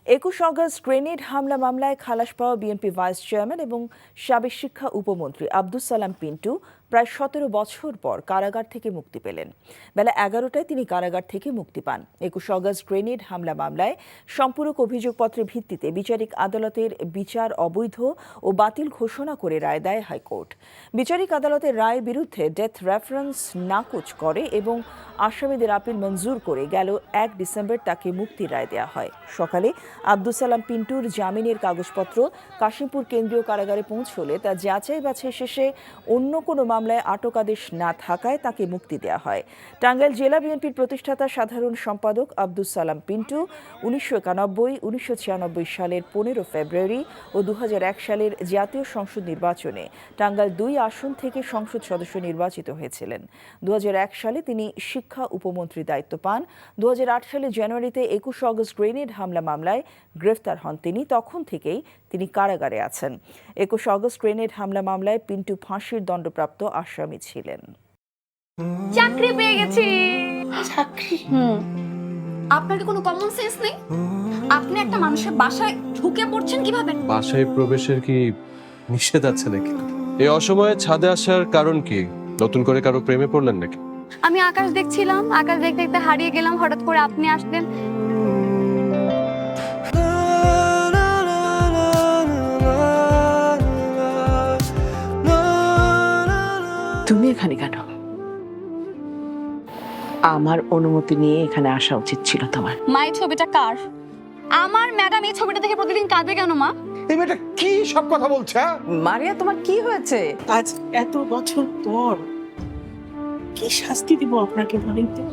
21 August grenade হামলা মামলায় খালাস পাওয়া বিএনপি ভাইস চেয়ারম্যান এবং সাবেক শিক্ষা উপমন্ত্রী আব্দুস সালাম পিন্টু প্রায় 17 বছর পর কারাগার থেকে মুক্তি পেলেন। বেলা 11টায় তিনি কারাগার থেকে মুক্তি পান। 21 অগস্ট গ্রেনেড হামলা মামলায় সম্পূরক অভিযোগপত্রের ভিত্তিতে বিচারিক আদালতের বিচার অবৈধ ও বাতিল ঘোষণা করে রায় দেয় হাইকোর্ট। বিচারিক আদালতের রায়ের বিরুদ্ধে ডেথ রেফারেন্স নাকচ করে এবং আসামিদের আপিল মঞ্জুর করে গেল 1 ডিসেম্বর তাকে মুক্তির রায় দেওয়া হয়। সকালে আব্দুস সালাম পিন্টুর জামিনের কাগজপত্র কাশিমপুর কেন্দ্রীয় কারাগারে পৌঁছলে তা যাচাই বাছাই শেষে অন্য কোনো মামলায় আটক আদেশ না থাকায় তাকে মুক্তি দেওয়া হয়। টাঙ্গাইল জেলা বিএনপির প্রতিষ্ঠাতা সাধারণ সম্পাদক আব্দুস সালাম পিন্টু 1991-1996 সালের 15 ফেব্রুয়ারি ও 2001 সালের জাতীয় সংসদ নির্বাচনে টাঙ্গাইল 2 আসন থেকে সংসদ সদস্য নির্বাচিত হয়েছিলেন। 2001 সালে তিনি শিক্ষা উপমন্ত্রীর দায়িত্ব পান। 2008 সালে জানুয়ারিতে 21 অগস্ট গ্রেনেড হামলা মামলায় গ্রেফতার হন তিনি। তখন থেকেই তিনি কারাগারে আছেন। 21 অগস্ট গ্রেনেড হামলা মামলায় পিন্টু ফাঁসির দণ্ডপ্রাপ্ত আসামি ছিলেন। চাকরি পেয়ে গেছি। চাকরি? আপনার কি কোনো কমন সেন্স নেই? আপনি একটা মানুষের বাসায় ঢুকে পড়ছেন কিভাবে? বাসায় প্রবেশের কি নিষেধ আছে নাকি? এই অসময়ে ছাদে আসার কারণ কি? নতুন করে কারো প্রেমে পড়লেন নাকি? আমি আকাশ দেখছিলাম, আকাশ দেখতে দেখতে হারিয়ে গেলাম, হঠাৎ করে আপনি আসলেন। তুমি এখানে কেন? আমার অনুমতি নিয়ে এখানে আসা উচিত ছিল তোমার। মা, এই ছবিটা কার? আমার ম্যাডাম এই ছবিটা দেখে প্রতিদিন কাঁদে কেন মা? এই মেয়েটা কি সব কথা বলছে? মারিয়া, তোমার কি হয়েছে? আজ এত বছর পর কি শাস্তি দিব আপনাকে বলেন তো?